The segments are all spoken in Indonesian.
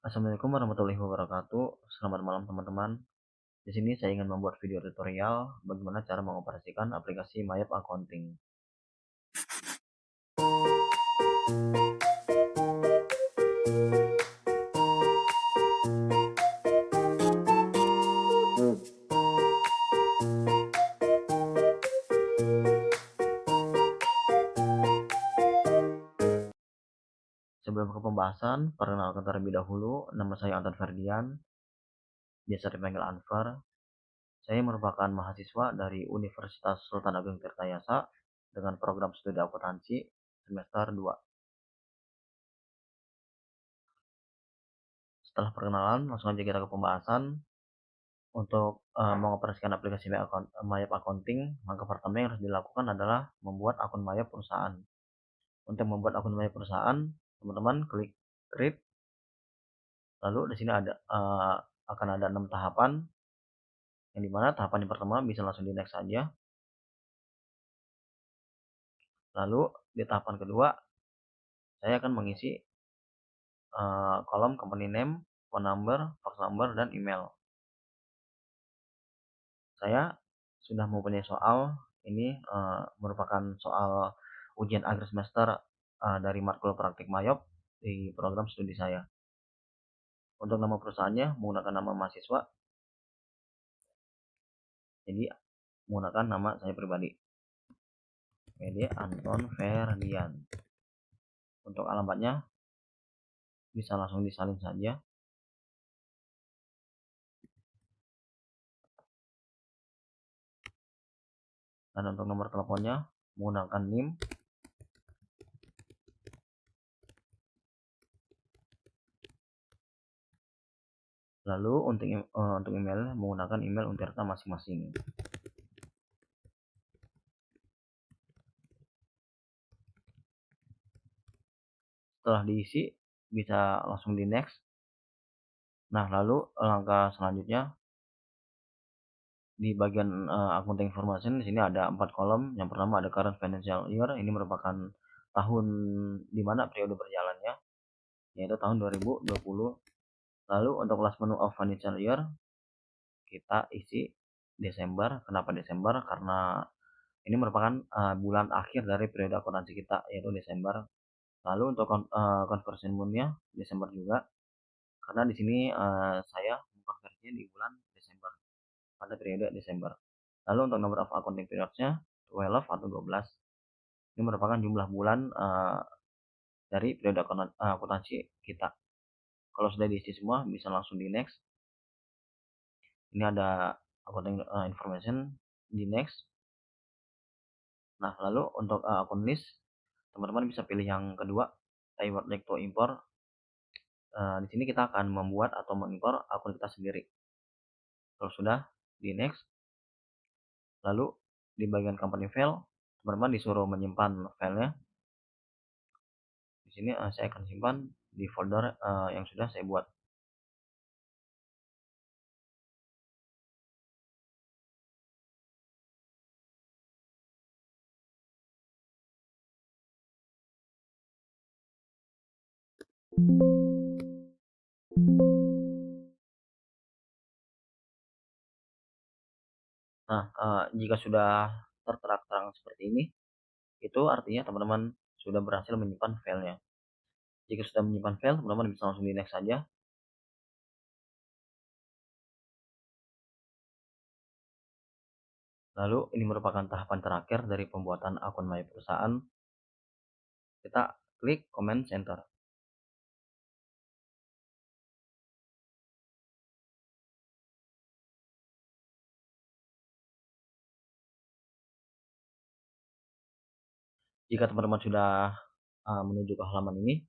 Assalamualaikum warahmatullahi wabarakatuh. Selamat malam teman-teman. Di sini saya ingin membuat video tutorial bagaimana cara mengoperasikan aplikasi Mayap Accounting. Sebelum ke pembahasan, perkenalkan terlebih dahulu, nama saya Anton Ferdian, biasa dipanggil Anfar. Saya merupakan mahasiswa dari Universitas Sultan Agung Tirtayasa dengan program studi akuntansi semester 2. Setelah perkenalan, langsung aja kita ke pembahasan. Untuk mengoperasikan aplikasi Mayap Accounting, langkah pertama yang harus dilakukan adalah membuat akun Mayap perusahaan. Untuk membuat akun Mayap perusahaan, teman-teman klik create. Lalu di sini akan ada 6 tahapan, yang dimana tahapan yang pertama bisa langsung di next saja. Lalu di tahapan kedua, saya akan mengisi kolom company name, phone number, fax number, dan email. Saya sudah mempunyai soal. Ini merupakan soal ujian akhir semester dari matkul praktik Mayop di program studi saya. Untuk nama perusahaannya menggunakan nama mahasiswa, jadi menggunakan nama saya pribadi, PD Anton Ferdian. Untuk alamatnya bisa langsung disalin saja. Dan untuk nomor teleponnya menggunakan NIM. Lalu untuk email menggunakan email Untirta masing-masing. Setelah diisi bisa langsung di next. Nah, lalu langkah selanjutnya di bagian accounting information di sini ada 4 kolom. Yang pertama ada current financial year, ini merupakan tahun di mana periode berjalannya, yaitu tahun 2020. Lalu untuk last menu of financial year kita isi Desember. Kenapa Desember? Karena ini merupakan bulan akhir dari periode akuntansi kita, yaitu Desember. Lalu untuk conversion month-nya Desember juga, karena di sini saya mengkonversinya di bulan Desember, pada periode Desember. Lalu untuk number of accounting periods-nya 12 atau 12. Ini merupakan jumlah bulan dari periode akuntansi kita. Kalau sudah diisi semua bisa langsung di next. Ini ada accounting information, di next. Nah, lalu untuk akun list, teman-teman bisa pilih yang kedua, I would like to import. Di sini kita akan membuat atau mengimpor akun kita sendiri. Kalau sudah, di next. Lalu di bagian company file, teman-teman disuruh menyimpan filenya. Di sini saya akan simpan di folder yang sudah saya buat. Nah, jika sudah tertera terang seperti ini, itu artinya teman-teman sudah berhasil menyimpan filenya. Jika sudah menyimpan file, teman-teman bisa langsung di next saja. Lalu ini merupakan tahapan terakhir dari pembuatan akun My Perusahaan. Kita klik Comment Center. Jika teman-teman sudah menuju ke halaman ini,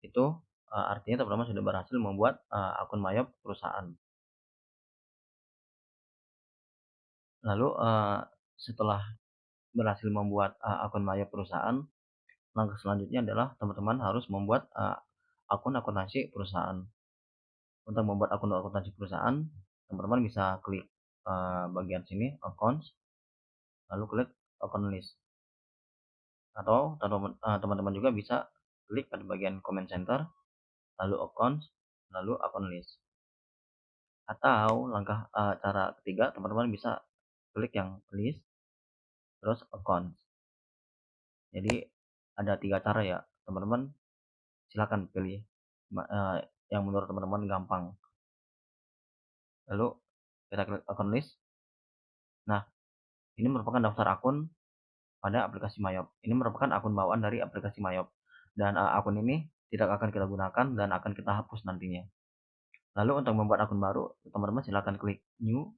itu artinya teman-teman sudah berhasil membuat akun Mayop perusahaan. Lalu setelah berhasil membuat akun Mayop perusahaan, langkah selanjutnya adalah teman-teman harus membuat akun akuntansi perusahaan. Untuk membuat akun akuntansi perusahaan, teman-teman bisa klik bagian sini accounts, lalu klik open list. Atau teman-teman juga bisa klik pada bagian comment center, lalu accounts, lalu akun list. Atau cara ketiga, teman-teman bisa klik yang list, terus account. Jadi ada 3 cara ya, teman-teman silakan pilih yang menurut teman-teman gampang. Lalu kita klik akun list. Nah, ini merupakan daftar akun pada aplikasi Mayop. Ini merupakan akun bawaan dari aplikasi Mayop dan, akun ini tidak akan kita gunakan dan akan kita hapus nantinya. Lalu untuk membuat akun baru, teman-teman silakan klik new.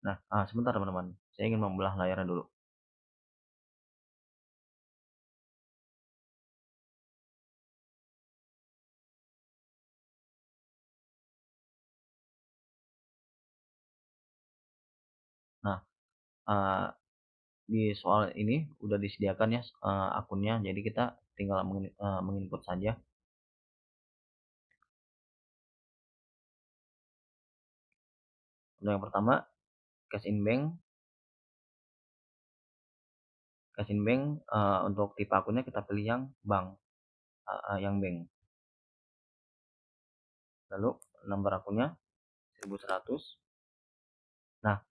Nah, sebentar teman-teman, saya ingin membelah layarnya dulu. Nah, eee, di soal ini udah disediakan ya, akunnya, jadi kita tinggal menginput saja. Untuk yang pertama, cash in bank. Cash in bank, untuk tipe akunnya kita pilih yang bank, yang bank. Lalu nomor akunnya 1100. Nah,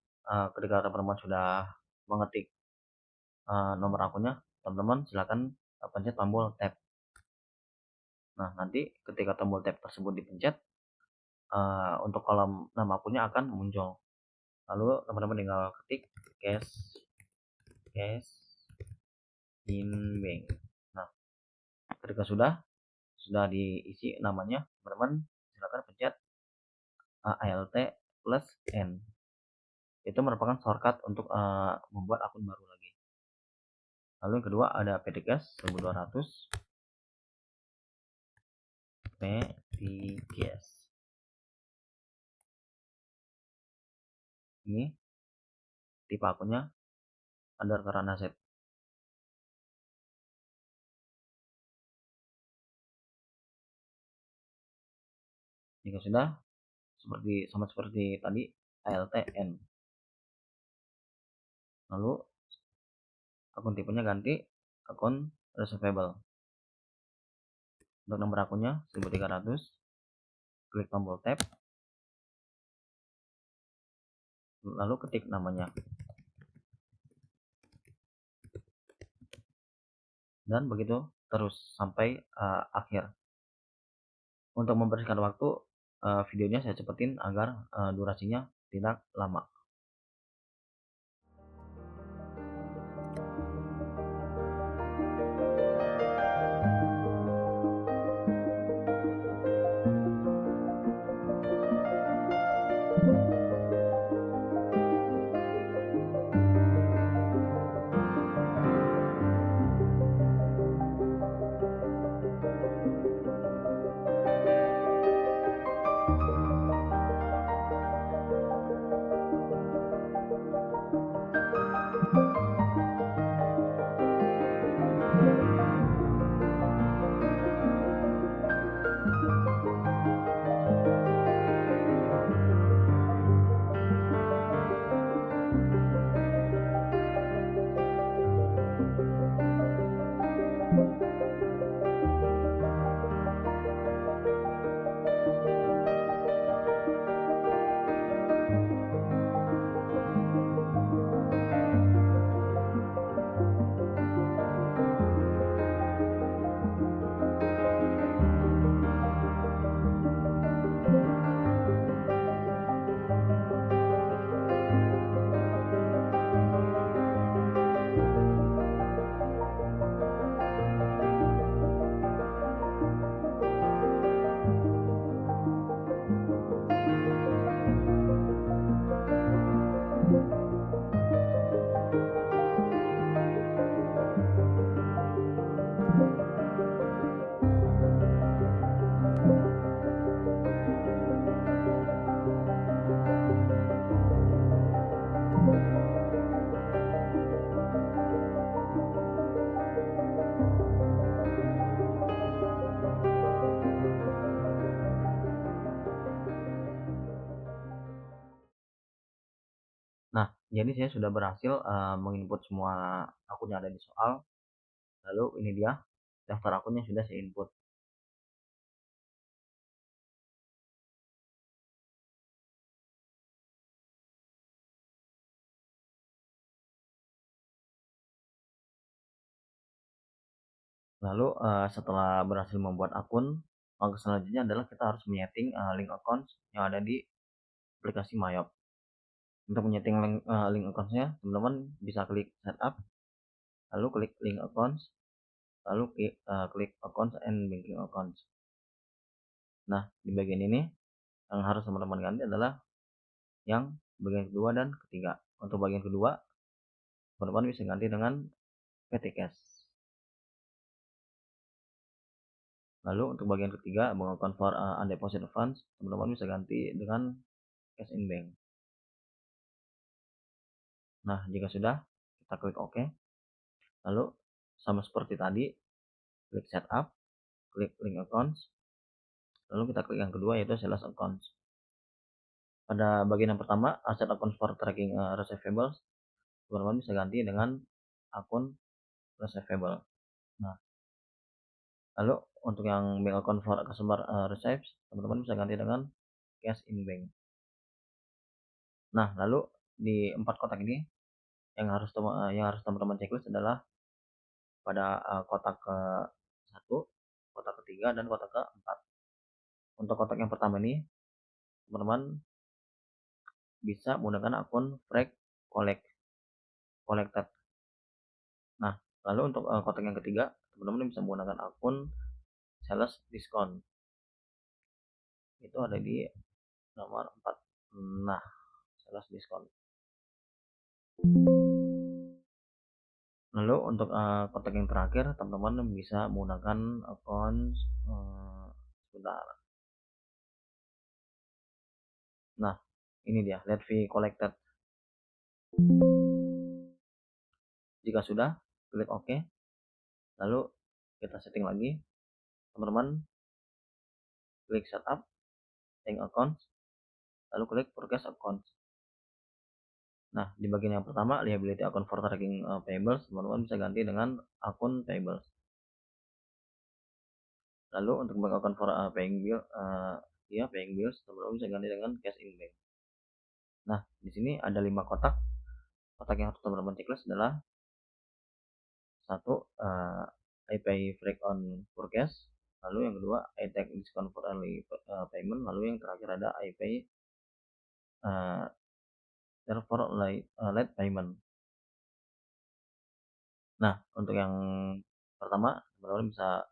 ketika teman-teman sudah mengetik, nomor akunnya, teman-teman silakan, pencet tombol tab. Nah, nanti ketika tombol tab tersebut dipencet, untuk kolom nama akunnya akan muncul. Lalu teman-teman tinggal ketik cash cash in bank. Nah, ketika sudah diisi namanya, teman-teman silakan pencet, ALT plus N. Itu merupakan shortcut untuk, membuat akun baru lagi. Lalu yang kedua ada petty cash 1200. Petty cash. Ini tipe akunnya under current asset. Jika sudah, sama seperti tadi, ALTN. Lalu akun tipenya ganti akun receivable. Untuk nomor akunnya 1300, klik tombol tab, lalu ketik namanya. Dan begitu terus sampai akhir. Untuk membersihkan waktu, videonya saya cepetin agar durasinya tidak lama. Nah, jadi saya sudah berhasil menginput semua akun yang ada di soal. Lalu ini dia daftar akunnya sudah saya input. Lalu setelah berhasil membuat akun, langkah selanjutnya adalah kita harus menyeting link account yang ada di aplikasi Mayop. Untuk menyeting link account-nya, teman-teman bisa klik setup, lalu klik link accounts, lalu klik accounts and banking accounts. Nah, di bagian ini yang harus teman-teman ganti adalah yang bagian kedua dan ketiga. Untuk bagian kedua, teman-teman bisa ganti dengan PT Cash. Lalu untuk bagian ketiga, melakukan for undeposit funds, teman-teman bisa ganti dengan cash in bank. Nah, jika sudah, kita klik OK. Lalu sama seperti tadi, klik setup, klik link accounts, lalu kita klik yang kedua yaitu sales accounts. Pada bagian yang pertama, asset account for tracking receivables, teman-teman bisa ganti dengan akun receivable. Nah, lalu untuk yang bank account for customer receipts, teman-teman bisa ganti dengan cash in bank. Nah, lalu di 4 kotak ini yang harus teman-teman checklist adalah pada kotak ke-1, kotak ketiga, dan kotak ke-4. Untuk kotak yang pertama ini, teman-teman bisa menggunakan akun Freak Collected. Nah, lalu untuk kotak yang ketiga, teman-teman bisa menggunakan akun Sales Discount. Itu ada di nomor 4. Nah, Sales Discount. Lalu untuk kotak yang terakhir, teman-teman bisa menggunakan akun sebentar. Nah, ini dia, late fee collected. Jika sudah, klik OK. Lalu kita setting lagi. Teman-teman klik setup, link accounts, lalu klik forecast accounts. Nah, di bagian yang pertama, liability account for tracking payables, teman-teman bisa ganti dengan akun payables. Lalu untuk bank account for paying bills, teman-teman bisa ganti dengan cash in bank. Nah, di sini ada 5 kotak. Kotak yang harus teman-teman checklist adalah 1, I pay freak on forecast. Lalu yang kedua, I take discount for early payment. Lalu yang terakhir ada I pay for late payment. Nah, untuk yang pertama, teman-teman bisa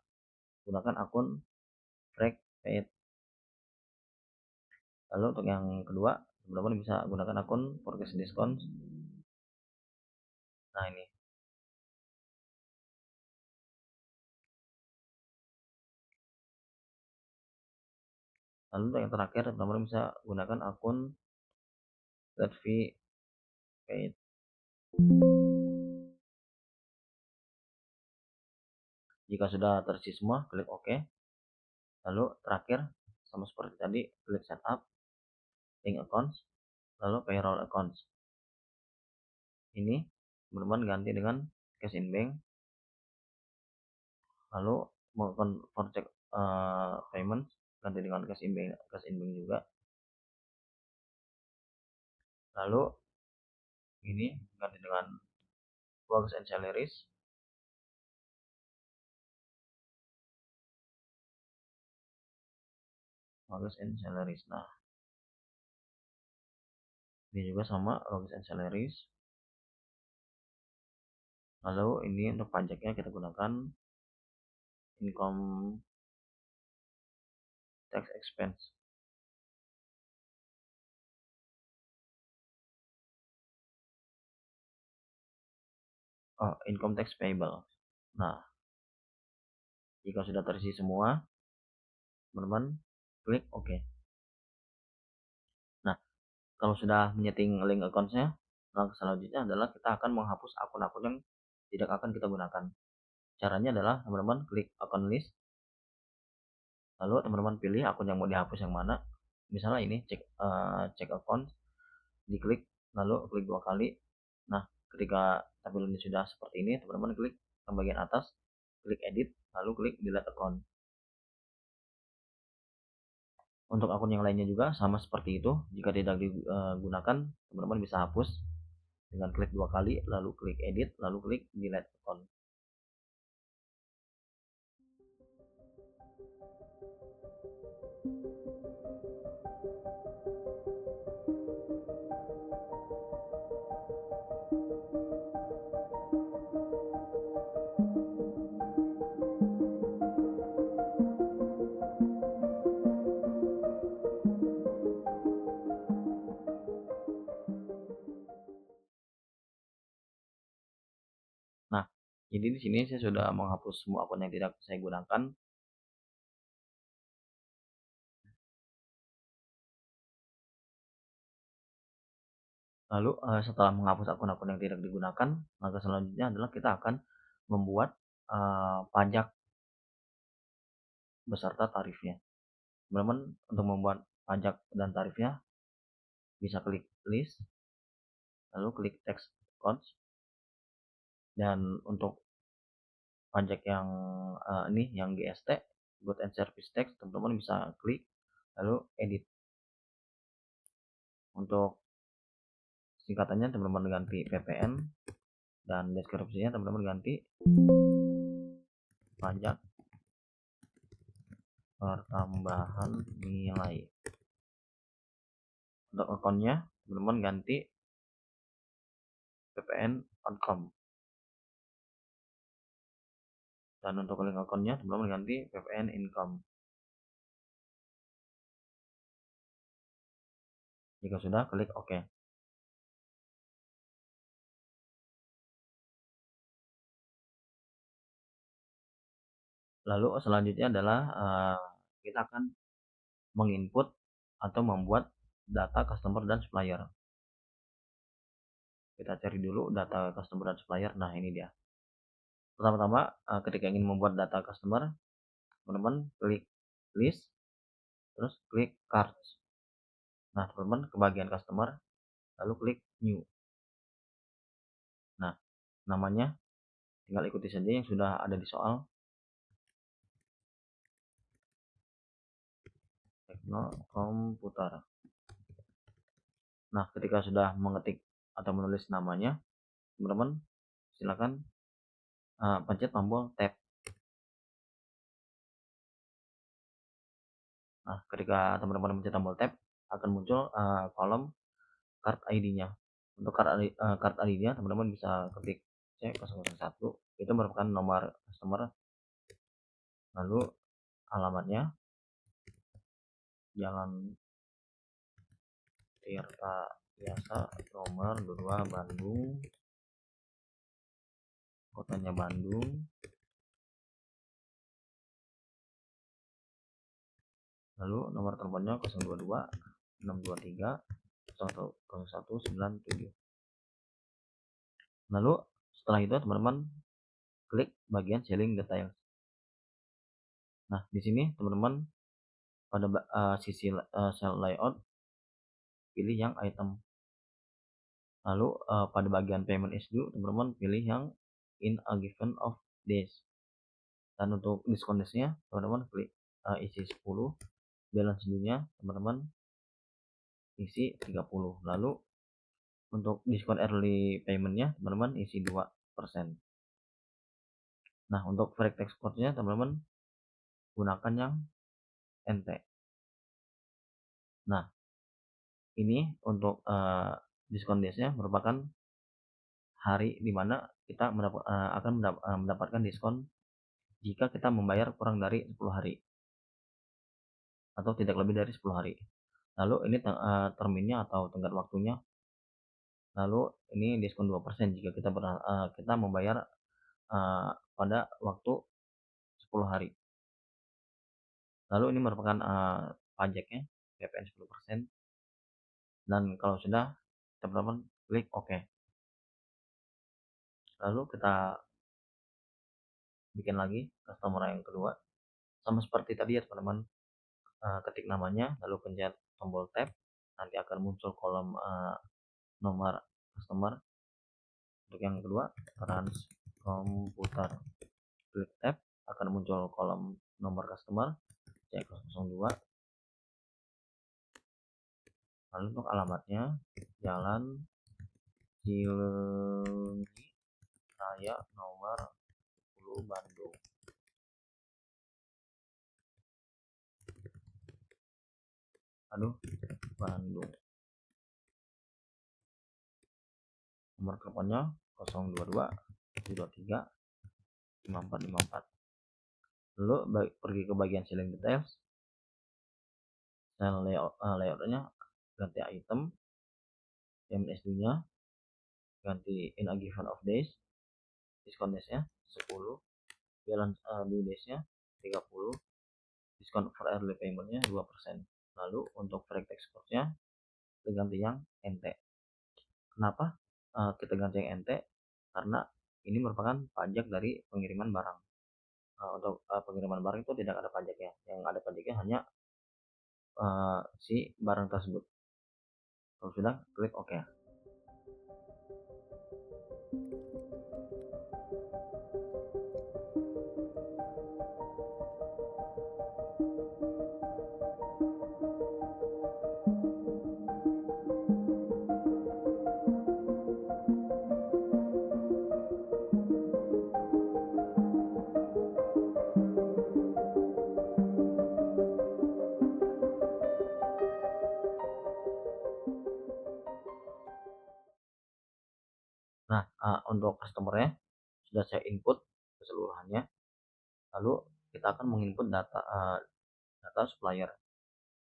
gunakan akun freak paid. Lalu untuk yang kedua, teman-teman bisa gunakan akun forecast discount. Nah, ini. Lalu untuk yang terakhir, teman-teman bisa gunakan akun late fee paid. Jika sudah terisi semua, klik OK. Lalu terakhir, sama seperti tadi, klik setup, link accounts, lalu payroll accounts. Ini teman-teman ganti dengan cash in bank. Lalu melakukan for check payment, ganti dengan cash in bank juga. Lalu ini ganti dengan works and salaries. Works and salaries. Nah, ini juga sama works and salaries. Lalu ini untuk pajaknya kita gunakan income tax expense. Income tax payable. Nah, jika sudah terisi semua, teman-teman klik OK. Nah, kalau sudah menyeting link account-nya, langkah selanjutnya adalah kita akan menghapus akun-akun yang tidak akan kita gunakan. Caranya adalah teman-teman klik account list, lalu teman-teman pilih akun yang mau dihapus yang mana. Misalnya ini cek account, diklik, lalu klik 2 kali. Nah, ketika tampilannya sudah seperti ini, teman-teman klik ke bagian atas, klik edit, lalu klik delete account. Untuk akun yang lainnya juga sama seperti itu. Jika tidak digunakan, teman-teman bisa hapus dengan klik 2 kali, lalu klik edit, lalu klik delete account. Nah, jadi di sini saya sudah menghapus semua akun yang tidak saya gunakan. Lalu setelah menghapus akun-akun yang tidak digunakan, langkah selanjutnya adalah kita akan membuat pajak beserta tarifnya. Teman-teman, untuk membuat pajak dan tarifnya bisa klik list, lalu klik text codes, dan untuk pajak yang ini yang GST, Good and Service Tax, teman-teman bisa klik lalu edit. Untuk singkatannya teman-teman ganti PPN, dan deskripsinya teman-teman ganti pajak pertambahan nilai. Untuk akunnya teman-teman ganti PPN Outcome, dan untuk link akunnya teman-teman ganti PPN Income. Jika sudah, klik OK. Lalu selanjutnya adalah kita akan menginput atau membuat data customer dan supplier. Kita cari dulu data customer dan supplier. Nah, ini dia. Pertama-tama ketika ingin membuat data customer, teman-teman klik list, terus klik cards. Nah, teman-teman ke bagian customer, lalu klik new. Nah, namanya tinggal ikuti saja yang sudah ada di soal. Tekno komputer. Nah, ketika sudah mengetik atau menulis namanya, teman-teman silakan pencet tombol tab. Nah, ketika teman-teman mencet tombol tab, akan muncul kolom card ID-nya. Untuk card ID-nya teman-teman bisa ketik C001, itu merupakan nomor customer. Lalu alamatnya Jalan Tirta Biasa nomor 2 Bandung, kotanya Bandung. Lalu nomor teleponnya 022 623 0197. Lalu setelah itu teman-teman klik bagian selling details. Nah, di sini teman-teman pada sisi cell layout pilih yang item. Lalu pada bagian payment is due, teman-teman pilih yang in a given of days. Dan untuk diskon days-nya teman-teman klik isi 10, balance due-nya teman-teman isi 30. Lalu untuk diskon early payment-nya teman-teman isi 2%. Nah, untuk free text code-nya teman-teman gunakan yang NT. Nah, ini untuk diskon days-nya merupakan hari di mana kita akan mendapatkan diskon jika kita membayar kurang dari 10 hari atau tidak lebih dari 10 hari. Lalu ini terminnya atau tenggat waktunya. Lalu ini diskon 2% jika kita membayar pada waktu 10 hari. Lalu ini merupakan pajaknya PPN 10%. Dan kalau sudah, teman-teman klik OK. Lalu kita bikin lagi customer yang kedua. Sama seperti tadi ya teman-teman, ketik namanya, lalu pencet tombol tab, nanti akan muncul kolom nomor customer. Untuk yang kedua, trans komputer, klik tab, akan muncul kolom nomor customer C002. Lalu untuk alamatnya Jalan Cileunyi Raya nomor 10 Bandung. Bandung. Nomor teleponnya 022 723 5454. Lalu pergi ke bagian selling details, dan layoutnya ganti item, MSD nya ganti in a given of days, diskon days-nya 10, balance due days-nya 30, diskon for early payment-nya 2%. Lalu untuk free export-nya kita ganti yang NT. Kenapa kita ganti yang NT? Karena ini merupakan pajak dari pengiriman barang. Untuk pengiriman barang itu tidak ada pajaknya, yang ada pajaknya hanya si barang tersebut. Kalau sudah, klik OK. Nah, untuk customer-nya sudah saya input keseluruhannya. Lalu kita akan menginput data supplier.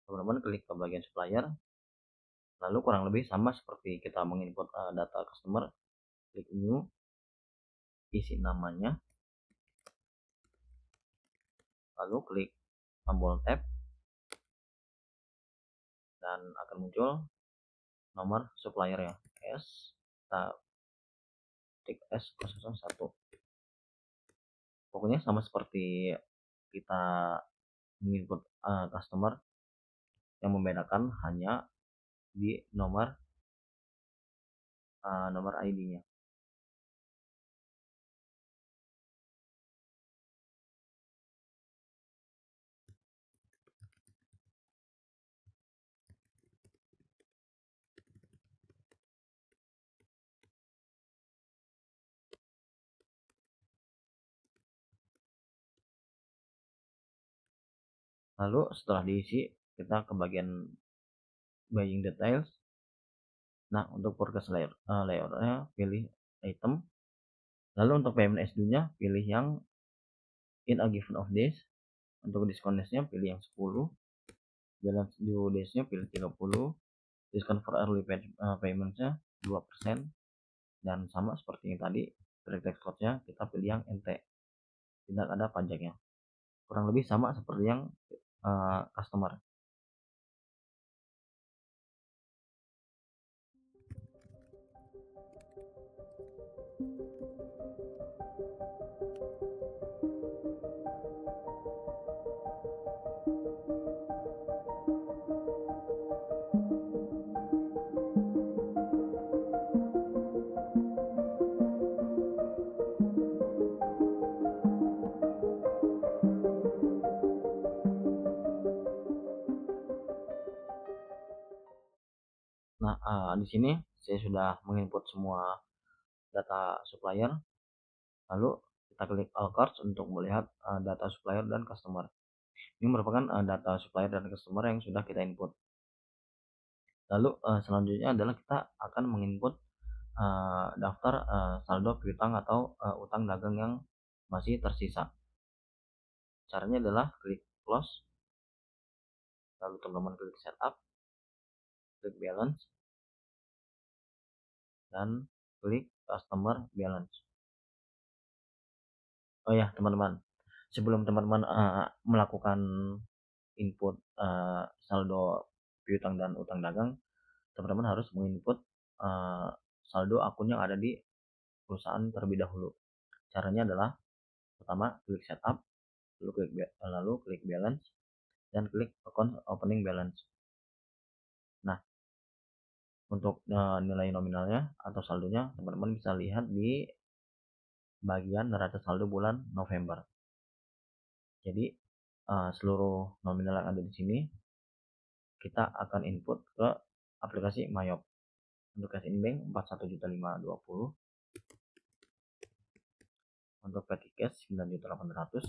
Teman-teman klik ke bagian supplier. Lalu kurang lebih sama seperti kita menginput data customer. Klik new, isi namanya, lalu klik tombol tab, dan akan muncul nomor supplier ya, S, kita klik S001. Pokoknya sama seperti kita menginput customer, yang membedakan hanya di nomor ID-nya. Lalu setelah diisi, kita ke bagian buying details. Nah, untuk forecast layoutnya pilih item. Lalu untuk payment SDU-nya pilih yang in a given of days. Untuk diskon days-nya pilih yang 10. Balance due days-nya pilih 30. Diskon for early payment-nya 2%. Dan sama seperti yang tadi, direct tax code-nya kita pilih yang NT. Tidak ada pajaknya. Kurang lebih sama seperti yang customer. Nah, di sini saya sudah menginput semua data supplier. Lalu kita klik all cards untuk melihat data supplier dan customer. Ini merupakan data supplier dan customer yang sudah kita input. Lalu selanjutnya adalah kita akan menginput daftar saldo piutang atau utang dagang yang masih tersisa. Caranya adalah klik close, lalu teman-teman klik setup, klik balance, dan klik customer balance. Oh ya teman-teman, sebelum teman-teman melakukan input saldo piutang dan utang dagang, teman-teman harus menginput saldo akun yang ada di perusahaan terlebih dahulu. Caranya adalah pertama klik setup, lalu klik balance, dan klik account opening balance. Nah, untuk nilai nominalnya atau saldonya teman-teman bisa lihat di bagian neraca saldo bulan November. Jadi seluruh nominal yang ada di sini kita akan input ke aplikasi Mayop. Untuk cash in bank 41.520.000, untuk petty cash 9.800.000,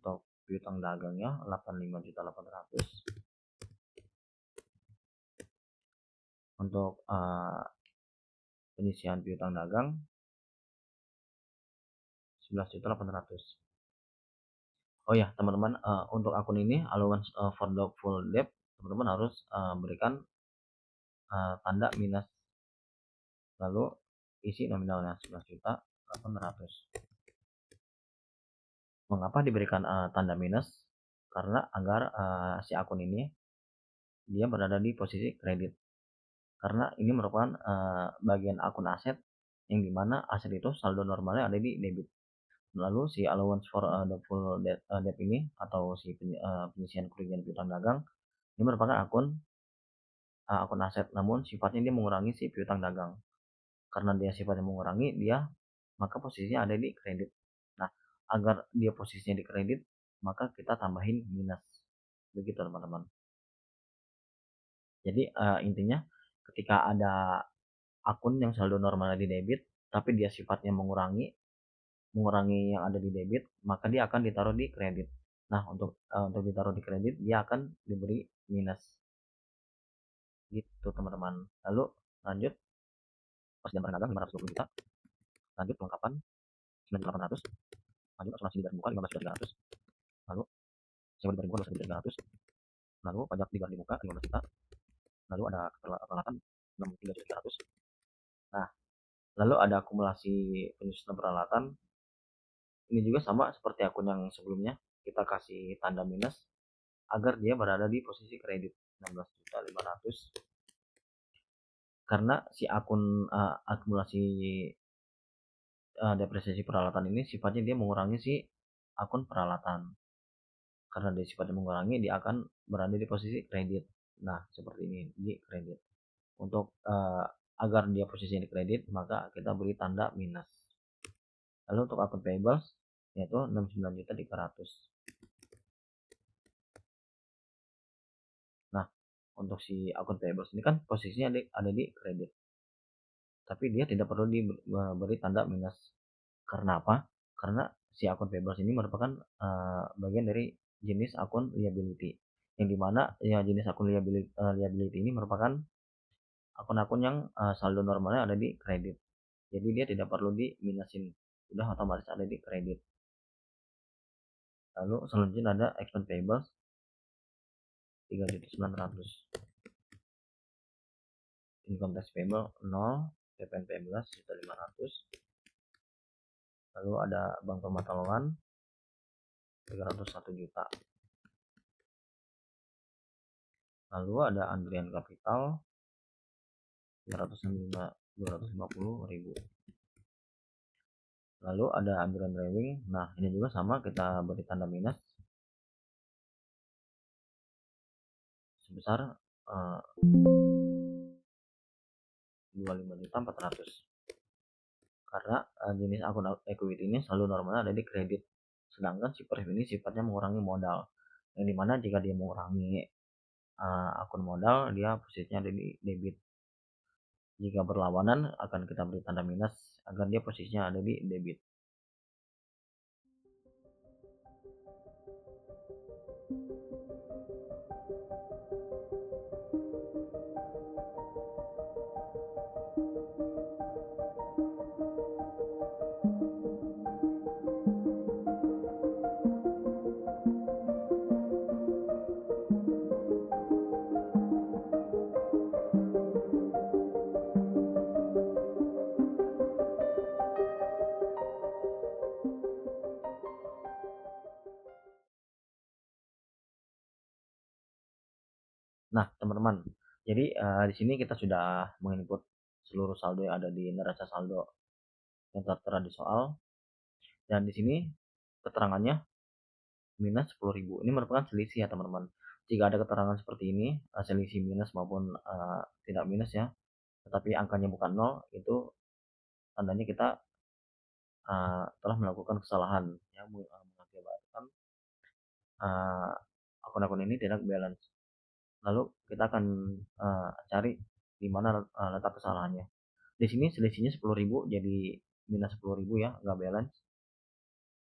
untuk piutang dagangnya 85.800.000. Untuk penyisihan piutang dagang 11.800.000. Oh ya teman-teman, untuk akun ini allowance for doubtful debt, teman-teman harus berikan tanda minus, lalu isi nominalnya 11.800.000. Mengapa diberikan tanda minus? Karena agar si akun ini dia berada di posisi kredit. Karena ini merupakan bagian akun aset yang dimana aset itu saldo normalnya ada di debit. Lalu si allowance for doubtful debt ini atau si penyisihan kerugian piutang dagang ini merupakan akun aset, namun sifatnya dia mengurangi si piutang dagang. Karena dia sifatnya mengurangi, maka posisinya ada di kredit. Nah, agar dia posisinya di kredit, maka kita tambahin minus. Begitu teman-teman. Jadi intinya ketika ada akun yang saldo normalnya di debit, tapi dia sifatnya mengurangi yang ada di debit, maka dia akan ditaruh di kredit. Nah, untuk ditaruh di kredit, dia akan diberi minus. Gitu teman-teman. Lalu lanjut, persediaan barang dagang 520 juta. Lanjut kelengkapan 9.800. Lanjut asuransi di garis muka 15.300. Lalu sewa di garis muka 21.300. Lalu pajak di garis muka 15 juta. Lalu ada peralatan 63.300. Nah, lalu ada akumulasi penyusunan peralatan. Ini juga sama seperti akun yang sebelumnya, kita kasih tanda minus agar dia berada di posisi kredit 16.500.000. Karena si akun akumulasi depresiasi peralatan ini sifatnya dia mengurangi si akun peralatan. Karena dia sifatnya mengurangi, dia akan berada di posisi kredit. Nah, seperti ini di kredit. Untuk agar dia posisinya di kredit, maka kita beri tanda minus. Lalu untuk akun payables yaitu 69.300. Nah, untuk si akun payables ini kan posisinya ada di kredit. Tapi dia tidak perlu diberi tanda minus. Karena apa? Karena si akun payables ini merupakan bagian dari jenis akun liability. Yang dimana ya jenis akun liability ini merupakan akun-akun yang saldo normalnya ada di kredit. Jadi dia tidak perlu di minusin, udah otomatis ada di kredit. Lalu selanjutnya ada expense payables 3.900. Income tax payable 0, PPN payable 1.500. Lalu ada bank permata loan 301 juta. Lalu ada Andrian Capital 250.000. Lalu ada Andrian Rewing. Nah, ini juga sama, kita beri tanda minus sebesar 25.400. Karena jenis akun equity ini selalu normalnya ada di kredit. Sedangkan si pref ini sifatnya mengurangi modal. Yang dimana jika dia mengurangi akun modal, dia posisinya ada di debit. Jika berlawanan akan kita beri tanda minus agar dia posisinya ada di debit. Nah, teman-teman, jadi di sini kita sudah menginput seluruh saldo yang ada di neraca saldo yang tertera di soal, dan di sini keterangannya minus 10.000. Ini merupakan selisih ya teman-teman. Jika ada keterangan seperti ini, selisih minus maupun tidak minus ya, tetapi angkanya bukan 0, itu tandanya kita telah melakukan kesalahan yang mengakibatkan akun-akun ini tidak balance. Lalu kita akan cari di mana letak kesalahannya. Di sini selisihnya 10.000 jadi minus 10.000 ya, nggak balance.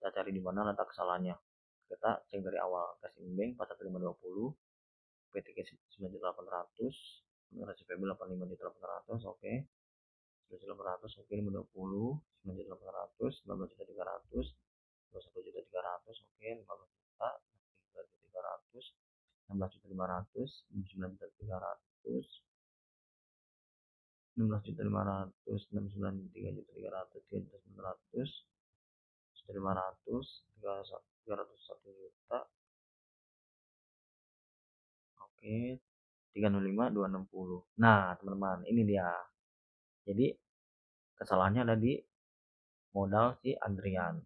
Kita cari di mana letak kesalahannya. kita cek dari awal. Cash in bank 41520, PTK 9.800, neraca PB 85.800, oke. 9.800, oke. 520, 9.800, 19.300, 21.300, oke. 15 juta, 3.300, 16.500, 9.300, 16.500, 69.300, 3.900, 1.500, 301 juta, oke. 305.260. Nah, teman-teman, ini dia. Jadi kesalahannya ada di modal si Adrian.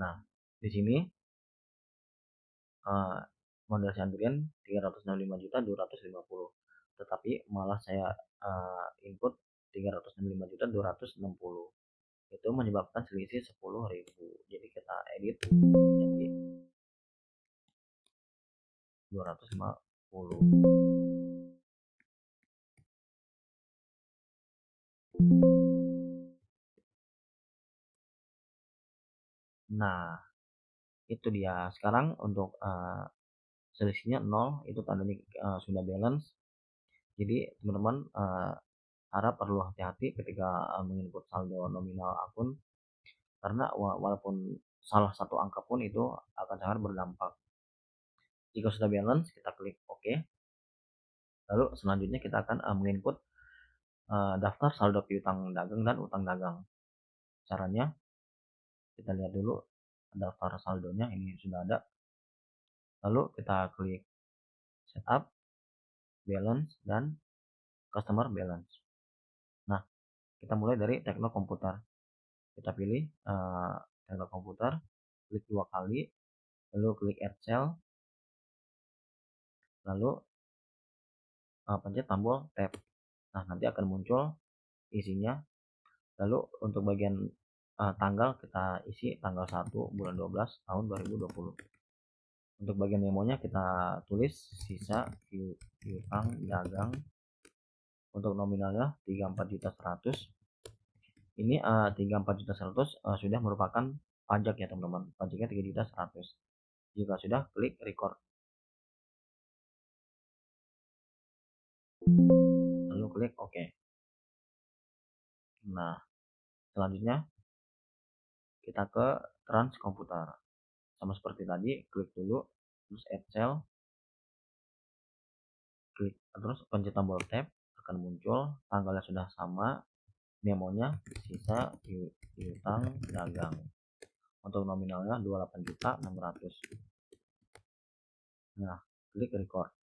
Nah, di sini modal si Adrian 365.250. Tetapi malah saya input 365.260. Itu menyebabkan selisih 10.000. Jadi kita edit jadi 250. Nah, itu dia. Sekarang untuk selisihnya 0, itu tandanya sudah balance. Jadi teman-teman harap perlu hati-hati ketika menginput saldo nominal akun, karena walaupun salah satu angka pun itu akan sangat berdampak. Jika sudah balance, kita klik OK. Lalu selanjutnya kita akan menginput daftar saldo piutang dagang dan utang dagang. Caranya kita lihat dulu daftar saldonya, ini sudah ada. Lalu kita klik setup, balance, dan customer balance. Nah, kita mulai dari tekno komputer. Kita pilih tekno komputer, klik 2 kali, lalu klik add cell, lalu pencet tombol tab. Nah, nanti akan muncul isinya. Lalu untuk bagian tanggal kita isi tanggal 1 bulan 12 tahun 2020. Untuk bagian memonya kita tulis sisa piutang dagang. Untuk nominalnya 34.100. Ini 34.100 sudah merupakan pajak ya teman-teman. Pajaknya 3.100. Jika sudah, klik record. Lalu klik OK. Nah, selanjutnya kita ke trans komputer. Sama seperti tadi, klik dulu, terus add cell, klik terus pencet tombol tab, akan muncul tanggalnya sudah sama, memonya sisa piutang dagang. Untuk nominalnya 28.600. Nah, klik record.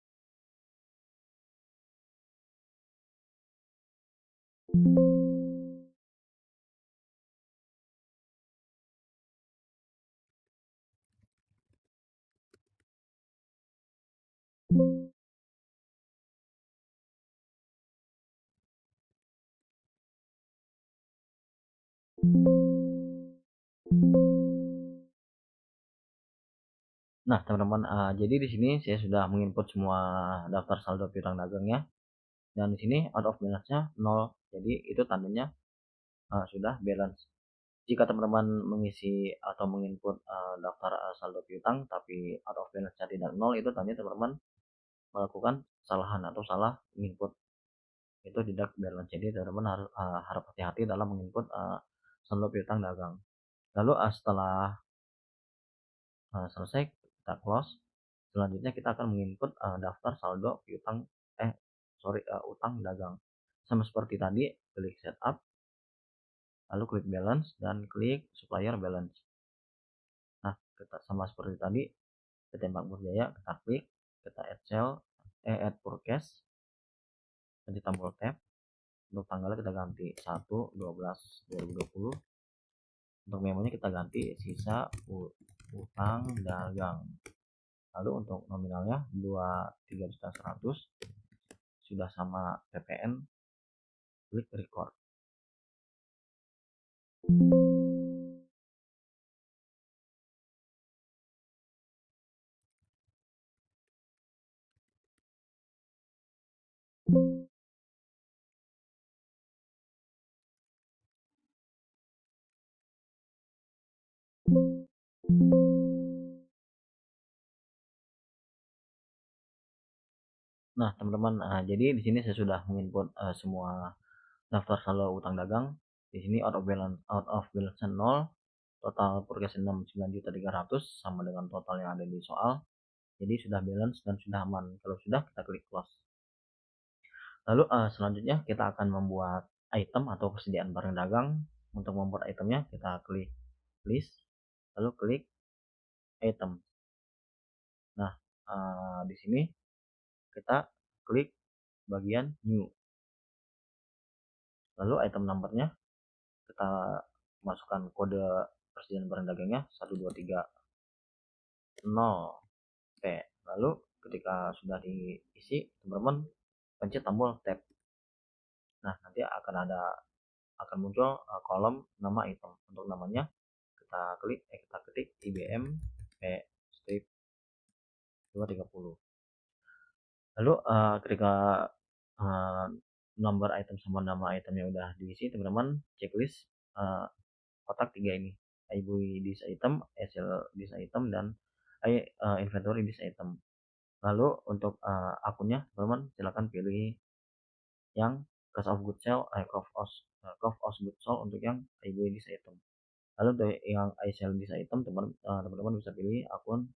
Nah, teman-teman, jadi di sini saya sudah menginput semua daftar saldo piutang dagangnya, dan di sini out of balance-nya 0. Jadi itu tandanya sudah balance. Jika teman-teman mengisi atau menginput daftar saldo piutang tapi out of balance-nya tidak 0, itu tandanya teman-teman melakukan kesalahan atau salah menginput, itu tidak balance. Jadi teman-teman harus hati-hati dalam menginput saldo piutang dagang. Lalu setelah selesai, kita close. Selanjutnya kita akan menginput daftar saldo piutang utang dagang. Sama seperti tadi, klik setup, lalu klik balance, dan klik supplier balance. Nah, kita sama seperti tadi, PT Makmur Jaya, kita klik, kita add cell, add forecast, pencet tombol tab. Untuk tanggalnya kita ganti 1/12/2020. Untuk memonya kita ganti sisa utang dagang. Lalu untuk nominalnya 23.100, sudah sama PPN, klik record. Nah, teman-teman, jadi di sini saya sudah menginput semua daftar saldo utang dagang. Di sini out of balance 0, total progres 69.300 sama dengan total yang ada di soal. Jadi sudah balance dan sudah aman. Kalau sudah, kita klik close. Lalu selanjutnya kita akan membuat item atau persediaan barang dagang. Untuk membuat itemnya kita klik list, lalu klik item. Nah, di sini kita klik bagian new. Lalu item numbernya kita masukkan kode persediaan barang dagangnya 1230P. Lalu ketika sudah diisi, teman-teman pencet tombol tab. Nah, nanti akan muncul kolom nama item. Untuk namanya kita ketik IBM P strip 230. Lalu ketika uh, nomor item sama nama itemnya udah diisi, teman-teman checklist kotak 3 ini: IBUI this item, SL this item, dan inventory this item. Lalu untuk akunnya, teman-teman silakan pilih yang cost of goods sold, cost of goods sold untuk yang IBUI this item. Lalu untuk yang I sell this item, teman-teman bisa pilih akun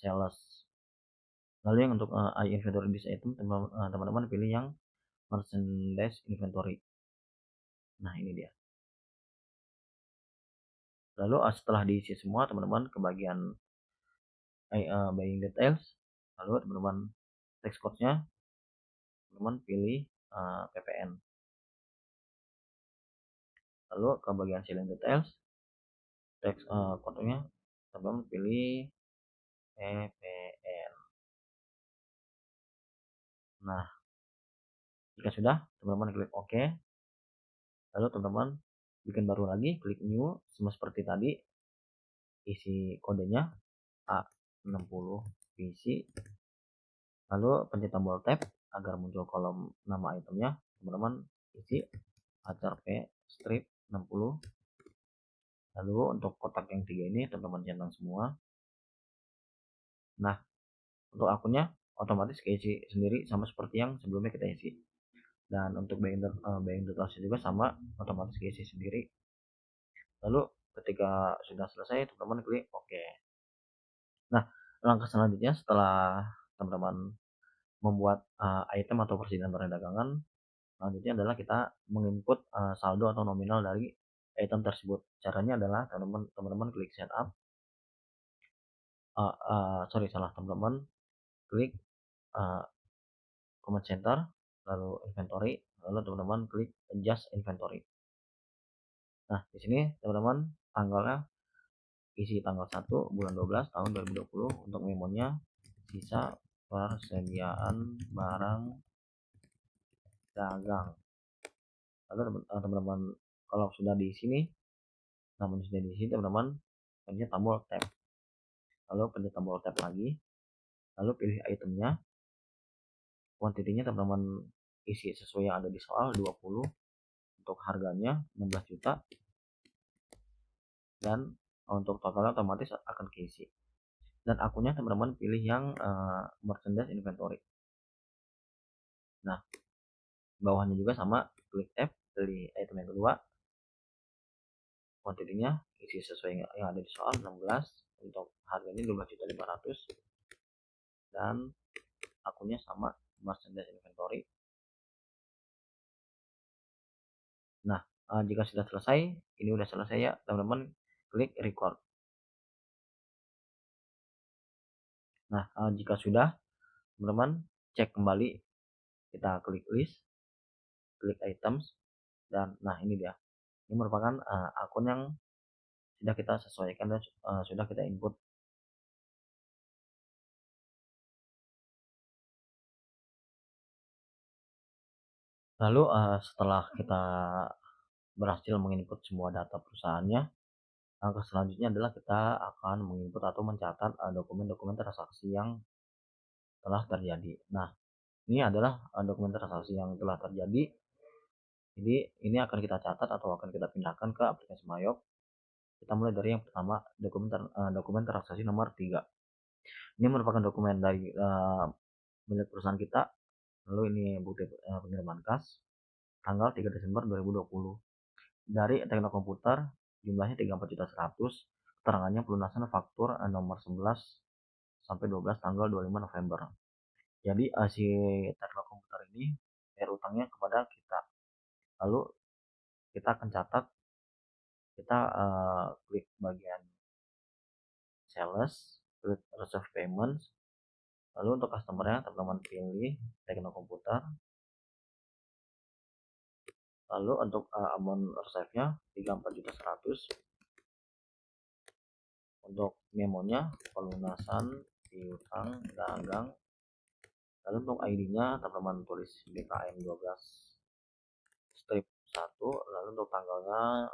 sales. Lalu yang untuk I inventory this item, teman-teman pilih yang merchandise inventory. Nah, ini dia. Lalu setelah diisi semua, teman-teman ke bagian buying details. Lalu teman-teman text code-nya, teman-teman pilih PPN. Lalu ke bagian selling details, text code-nya teman-teman pilih PPN. Nah, jika sudah, teman-teman klik OK. Lalu teman-teman bikin baru lagi, klik new, sama seperti tadi. Isi kodenya A60 PC. Lalu pencet tombol tab agar muncul kolom nama itemnya. Teman-teman isi HRP strip 60. Lalu untuk kotak yang 3 ini teman-teman centang semua. Nah, untuk akunnya otomatis keisi sendiri sama seperti yang sebelumnya kita isi. Dan untuk buying details juga sama, otomatis keisi sendiri. Lalu ketika sudah selesai, teman-teman klik OK. Nah, langkah selanjutnya setelah teman-teman membuat item atau persediaan barang dagangan, selanjutnya adalah kita menginput saldo atau nominal dari item tersebut. Caranya adalah teman-teman klik setup. Teman-teman klik command center, lalu inventory, lalu teman-teman klik adjust inventory. Nah, di sini teman-teman tanggalnya isi tanggal 1 bulan 12 tahun 2020. Untuk memonya sisa persediaan barang dagang. Lalu teman-teman kalau sudah di sini, namun sudah di sini, teman-teman pencet tombol tab. Lalu pencet tombol tab lagi, lalu pilih itemnya. Kuantitinya teman-teman isi sesuai yang ada di soal 20. Untuk harganya 16 juta. Dan untuk totalnya otomatis akan keisi. Dan akunnya teman-teman pilih yang merchandise inventory. Nah, bawahnya juga sama, klik F, pilih item yang kedua. Kuantitinya isi sesuai yang ada di soal 16. Untuk harganya 12.500. Dan akunnya sama, merchandise inventory. Nah, jika sudah selesai, ini udah selesai ya teman-teman, klik record. Nah, jika sudah, teman-teman cek kembali, kita klik list, klik items, dan nah ini dia. Ini merupakan akun yang sudah kita sesuaikan dan sudah kita input. Lalu setelah kita berhasil menginput semua data perusahaannya, langkah selanjutnya adalah kita akan menginput atau mencatat dokumen-dokumen transaksi yang telah terjadi. Nah, ini adalah dokumen transaksi yang telah terjadi. Jadi ini akan kita catat atau akan kita pindahkan ke aplikasi Mayop. Kita mulai dari yang pertama, dokumen transaksi nomor 3. Ini merupakan dokumen dari milik perusahaan kita Lalu ini bukti pengiriman kas tanggal 3 Desember 2020 dari Tekno Komputer, jumlahnya 34.100.000, keterangannya pelunasan faktur nomor 11 sampai 12 tanggal 25 November. Jadi si Tekno Komputer ini bayar utangnya kepada kita. Lalu kita akan catat, kita klik bagian sales, klik receive payments. Lalu untuk customernya teman-teman pilih Tekno Komputer. Lalu untuk amount receive-nya 34.100.000. Untuk memonya pelunasan piutang dagang. Lalu untuk ID-nya teman-teman tulis BKM 12 strip 1. Lalu untuk tanggalnya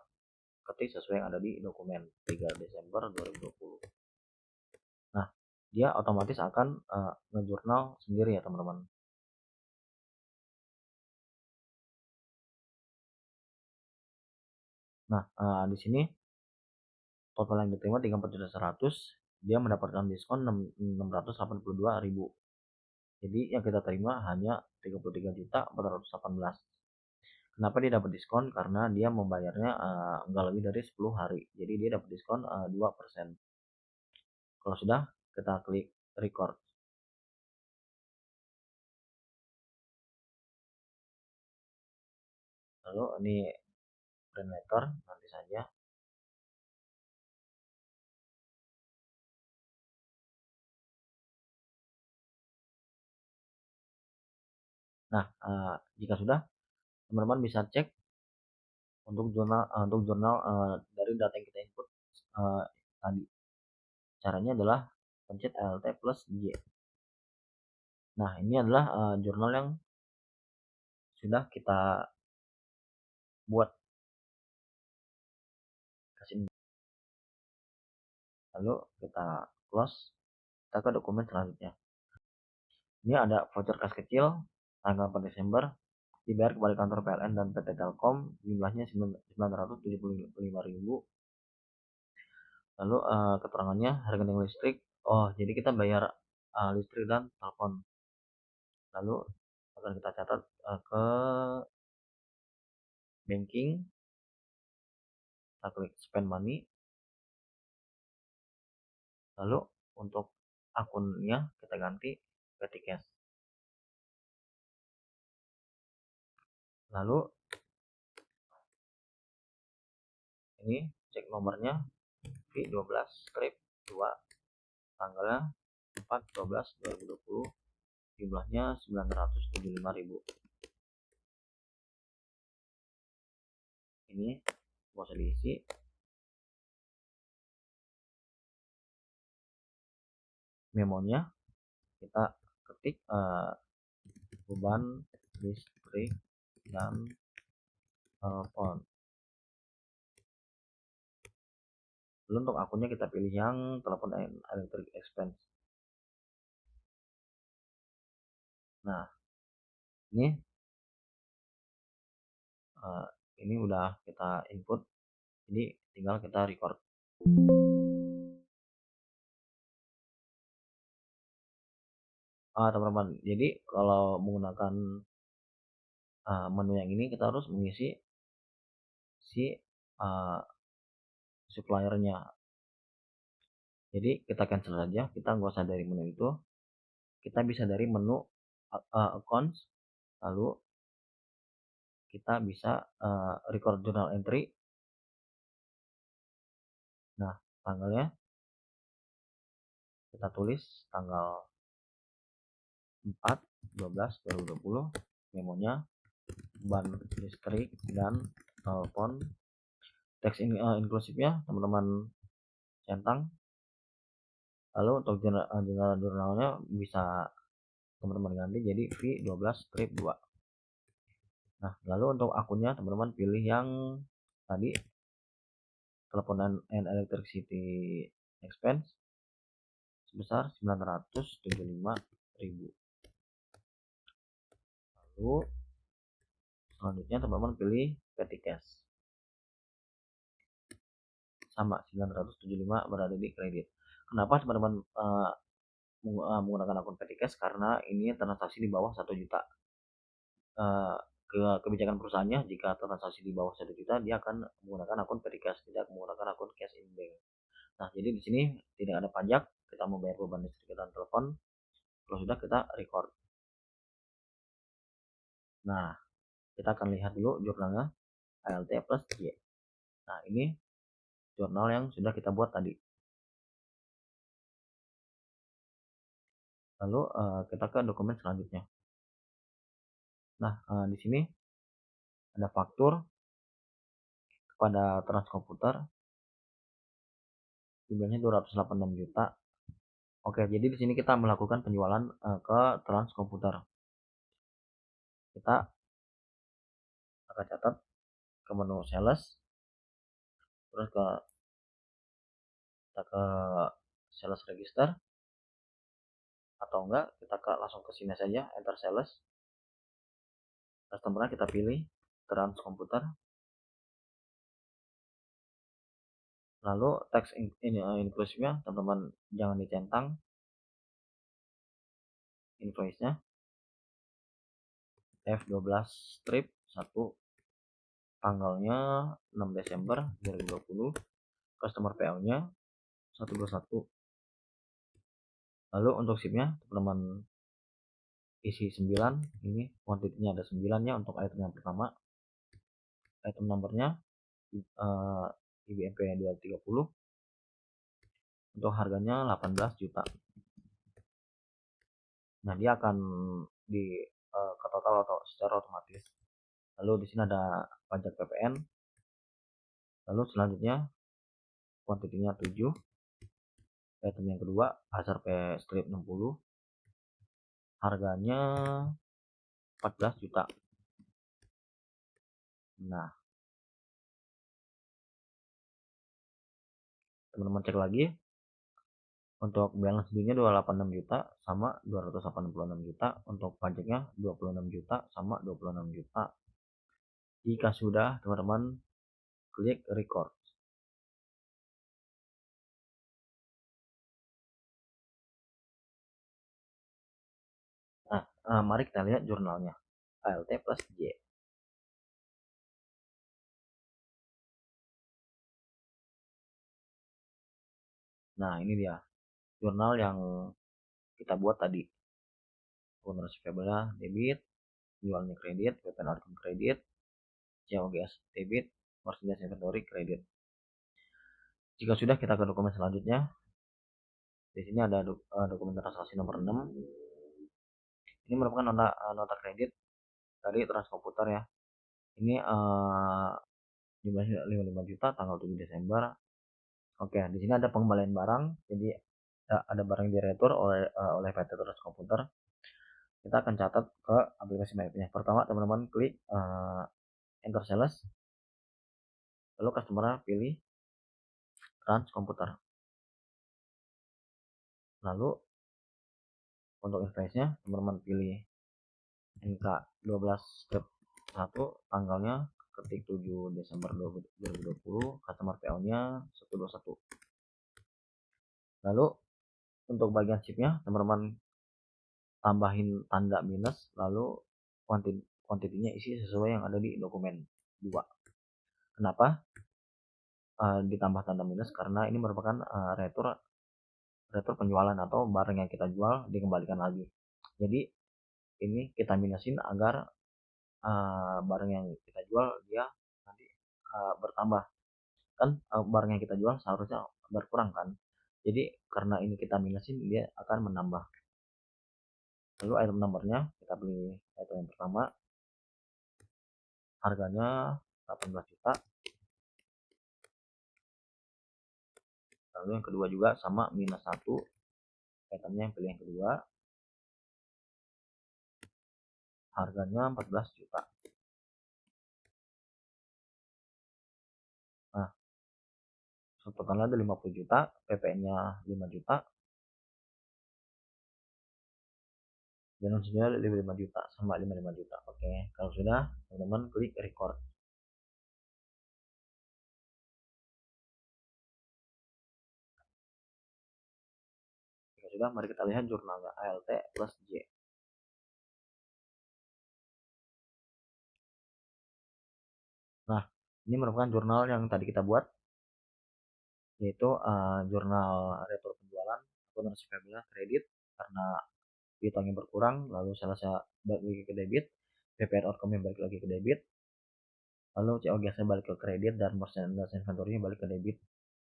ketik sesuai yang ada di dokumen 3 Desember 2020. Nah, dia otomatis akan ngejurnal sendiri ya teman-teman. Nah, di sini total yang diterima 34.100.000, dia mendapatkan diskon 682.000. Jadi yang kita terima hanya 33.418. Kenapa dia dapat diskon? Karena dia membayarnya enggak lebih dari 10 hari. Jadi dia dapat diskon 2%. Kalau sudah, kita klik record. Lalu ini print letter nanti saja. Nah, jika sudah, teman-teman bisa cek untuk jurnal dari data yang kita input tadi. Caranya adalah pencet Alt plus J. Nah, ini adalah jurnal yang sudah kita buat. Kasih. Lalu kita close, kita ke dokumen selanjutnya. Ini ada voucher kas kecil tanggal 4 Desember dibayar kepada kantor PLN dan PT Telkom, jumlahnya 975.000. Lalu keterangannya rekening listrik. Oh, jadi kita bayar listrik dan telepon. Lalu akan kita catat ke banking. Kita klik spend money. Lalu untuk akunnya kita ganti petty cash. Lalu ini cek nomornya V12 strip 2, tanggalnya 4/12/2020, jumlahnya 975.000. Ini nggak usah diisi. Memonya kita ketik beban listrik dan telepon. Lalu untuk akunnya kita pilih yang telepon and electric expense. Nah, ini udah kita input, jadi tinggal kita record. Teman-teman, jadi kalau menggunakan menu yang ini kita harus mengisi si suppliernya. Jadi kita cancel saja, kita nggak usah dari menu itu, kita bisa dari menu accounts, lalu kita bisa record journal entry. Nah, tanggalnya kita tulis tanggal 4/12/2020, memonya beban listrik dan telepon. Teks inklusifnya teman-teman centang. Lalu untuk jurnalnya bisa teman-teman ganti jadi V12 strip 2. Nah, lalu untuk akunnya teman-teman pilih yang tadi telepon and electricity expense sebesar 975.000. Lalu selanjutnya teman-teman pilih petty cash. Sama 975 berada di kredit. Kenapa teman-teman menggunakan akun petty cash karena ini transaksi di bawah 1 juta. Kebijakan perusahaannya jika transaksi di bawah 1 juta dia akan menggunakan akun petty cash, tidak menggunakan akun cash in bank. Nah, jadi di sini tidak ada pajak, kita mau bayar beban listrik dan telepon, kalau sudah kita record. Nah, kita akan lihat dulu jurnalnya ALT plus Y. Nah, ini jurnal yang sudah kita buat tadi. Lalu kita ke dokumen selanjutnya. Nah, di sini ada faktur kepada Transkomputer jumlahnya 286 juta. Oke, jadi di sini kita melakukan penjualan ke Transkomputer. Kita akan catat ke menu sales, terus kita ke sales register, atau enggak kita langsung ke sini saja, enter sales. Customer kita pilih Transkomputer. Lalu teks inclusive-nya teman-teman jangan dicentang, invoice-nya F12 strip 1, tanggalnya 6 Desember 2020, customer PO-nya 121. Lalu untuk SIP-nya teman-teman isi 9, ini quantity-nya ada 9 ya untuk item yang pertama. Item numbernya IBMP 230, untuk harganya 18 juta. Nah, dia akan di ke total atau secara otomatis. Lalu di sini ada pajak PPN. Lalu selanjutnya quantity-nya 7. Item yang kedua Acer P strip 60, harganya 14 juta. Nah, teman-teman cek lagi, untuk balance due-nya 286 juta sama 286 juta, untuk pajaknya 26 juta sama 26 juta. Jika sudah, teman-teman klik record. Nah, mari kita lihat jurnalnya ALT plus Y. Nah, ini dia jurnal yang kita buat tadi. Owner receivable debit, jualnya kredit, weapon outcome kredit, COGS debit, merchandise inventory kredit. Jika sudah, kita ke dokumen selanjutnya. Di sini ada dokumen transaksi nomor 6. Ini merupakan nota kredit dari Transkomputer ya. Ini jumlahnya 55 juta tanggal 7 Desember. Oke, di sini ada pengembalian barang. Jadi ada barang yang diretur oleh PT Transkomputer. Kita akan catat ke aplikasi MyPay-nya. Pertama, teman-teman klik enter sales. Lalu customer pilih Transkomputer. Lalu untuk invoice-nya teman-teman pilih NK 12 strip 1, tanggalnya ketik 7 Desember 2020, customer PO-nya 121. Lalu untuk bagian chipnya teman-teman tambahin tanda minus, lalu kuantitinya isi sesuai yang ada di dokumen 2. Kenapa ditambah tanda minus? Karena ini merupakan retur penjualan atau barang yang kita jual dikembalikan lagi. Jadi ini kita minusin agar barang yang kita jual dia nanti bertambah. Kan barang yang kita jual seharusnya berkurang kan. Jadi karena ini kita minusin, dia akan menambah. Lalu item numbernya kita beli item yang pertama, harganya 18 juta. Lalu yang kedua juga sama, minus 1, itemnya yang pilih yang kedua, harganya 14 juta. Nah, totalnya ada 50 juta, PPN-nya 5 juta, balance sudah 55 juta sama 55 juta. Oke, kalau sudah, teman-teman klik record. Oke, sudah, mari kita lihat jurnalnya ALT plus J. Nah, ini merupakan jurnal yang tadi kita buat, yaitu jurnal retro penjualan atau receivable kredit karena piutangnya berkurang, lalu salesnya balik lagi ke debit, PPR outcome-nya balik lagi ke debit, lalu COGS-nya balik ke kredit, dan merchandise inventory-nya balik ke debit,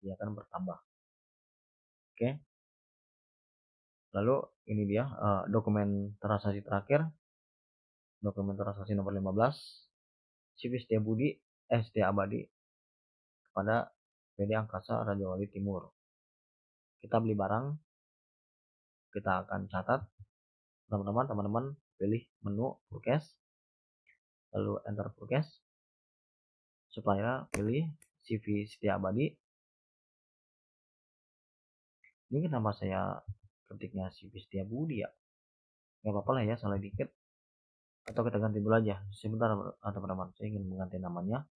dia akan bertambah. Oke. Lalu ini dia dokumen transaksi terakhir, dokumen transaksi nomor 15, CV Setia Abadi kepada PD Angkasa Raja Wali Timur. Kita beli barang, kita akan catat, teman-teman pilih menu purchase, lalu enter purchase, supaya pilih CV Setia Abadi. Ini kenapa saya ketiknya CV Setia Budi ya? Gak apa-apa lah ya, salah dikit. Atau kita ganti dulu aja. Sebentar teman-teman, saya ingin mengganti namanya.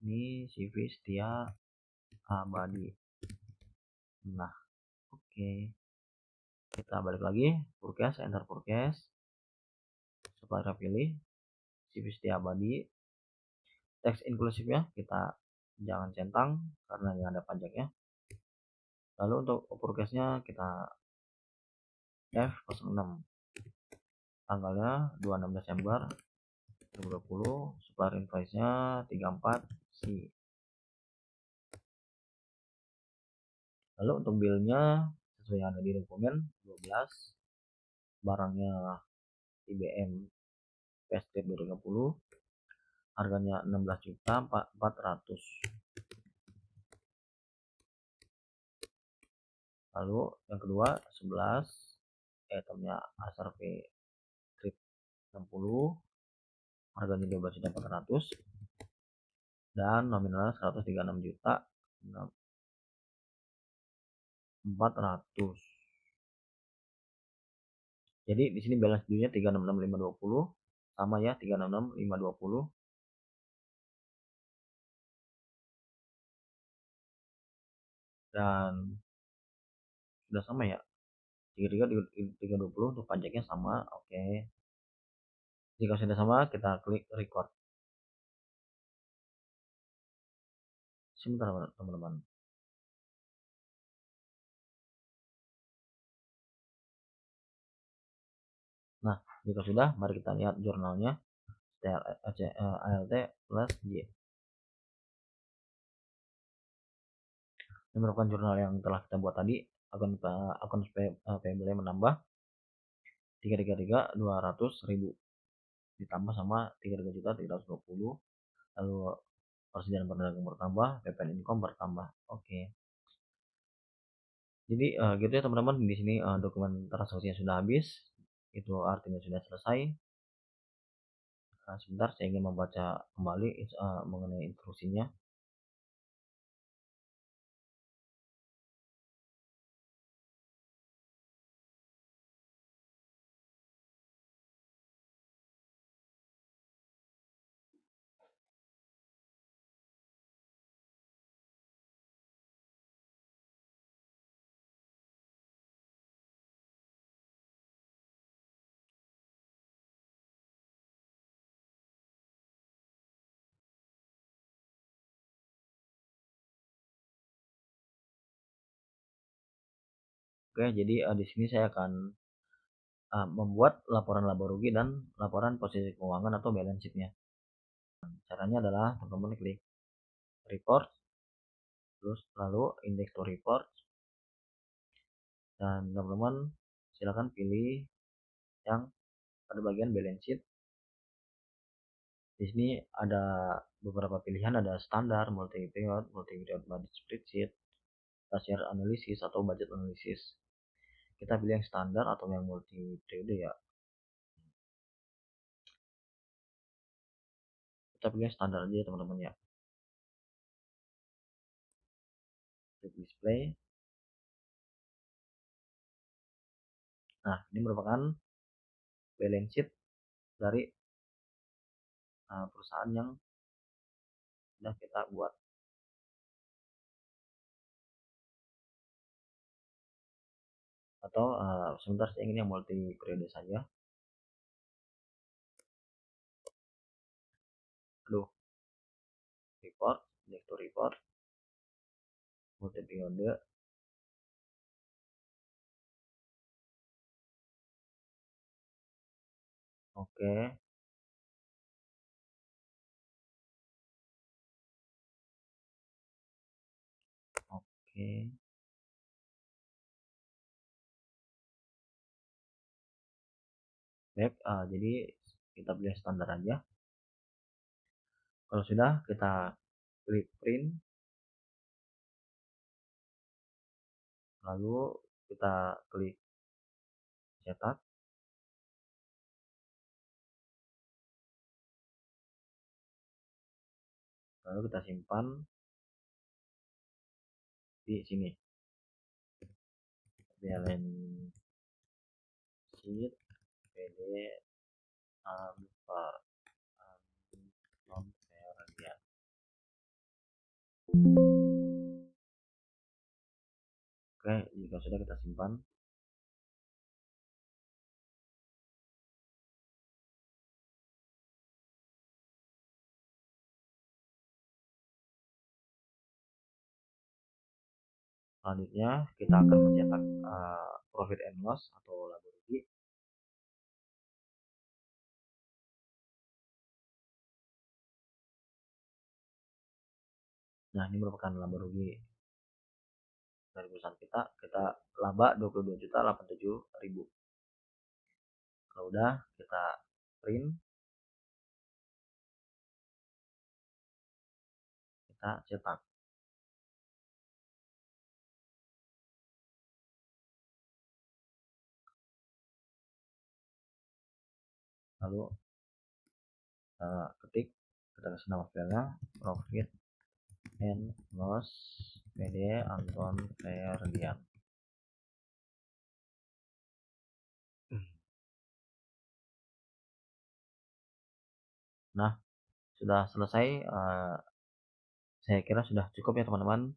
Ini CV Setia Abadi. Nah, oke. Kita balik lagi, purchase, enter purchase. Supaya pilih CV Setia Abadi. Teks inklusifnya kita jangan centang karena nggak ada pajaknya. Lalu untuk purchase-nya kita F06, tanggalnya 26 Desember 2020, supplier invoice-nya 34C. Lalu untuk bill-nya sesuai yang ada di dokumen 12, barangnya IBM Paystrip 2030, harganya 16.400. Lalu yang kedua 11, itemnya Acer Paystrip 60, harganya 12.400, dan nominalnya 136.400. Jadi di sini balance due-nya 366.520, sama ya, 366.520. Dan sudah sama ya, 320 untuk pajaknya sama. Oke, jika sudah sama kita klik record. Sebentar teman-teman. Nah, jika sudah, mari kita lihat jurnalnya ALT plus J. Ini merupakan jurnal yang telah kita buat tadi. Akun payable menambah 333.200.000 ditambah sama 33.320. Lalu persediaan perdagangan bertambah, PPN income bertambah. Oke. Jadi gitu ya teman-teman, di sini dokumen transaksinya sudah habis. Itu artinya sudah selesai. Sebentar, saya ingin membaca kembali mengenai instruksinya. Oke, jadi di sini saya akan membuat laporan laba rugi dan laporan posisi keuangan atau balance sheet-nya. Caranya adalah teman-teman klik report, terus lalu index to report, dan teman-teman silakan pilih yang pada bagian balance sheet. Di sini ada beberapa pilihan, ada standar, multi period budget spreadsheet, share analysis atau budget analysis. Kita pilih yang standar atau yang multi period ya. Kita pilih yang standar aja teman-teman ya. Klik display. Nah, ini merupakan balance sheet dari perusahaan yang sudah kita buat. atau sebentar, saya ingin yang multi periode saja. Aduh, report, back to report, multi periode. Oke, oke, back. Jadi kita pilih standar aja. Kalau sudah, kita klik print, lalu kita klik cetak, lalu kita simpan di sini. Balance sheet PD per non periodian. Oke, jika sudah kita simpan. Selanjutnya kita akan mencetak profit and loss atau laba rugi. Nah, ini merupakan laba rugi dari perusahaan kita. Kita laba 22.087.000. Kalau udah, kita print, kita cetak. Lalu ketik, kita kasih nama filenya profit and loss PD Anton Ferdian. Nah, sudah selesai. Saya kira sudah cukup ya teman-teman.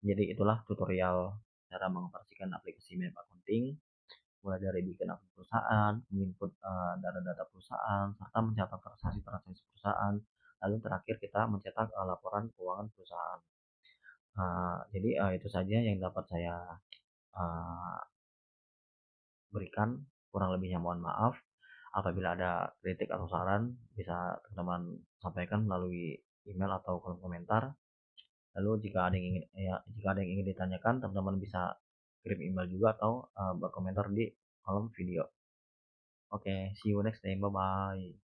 Jadi itulah tutorial cara mengoperasikan aplikasi Map Accounting, mulai dari bikin akun perusahaan, menginput data-data perusahaan, serta mencatat transaksi-transaksi perusahaan. Lalu terakhir kita mencetak laporan keuangan perusahaan. Jadi itu saja yang dapat saya uh, berikan. Kurang lebihnya mohon maaf. Apabila ada kritik atau saran, bisa teman-teman sampaikan melalui email atau kolom komentar. Lalu jika ada yang ingin ditanyakan, teman-teman bisa kirim email juga atau berkomentar di kolom video. Oke, see you next time. Bye bye.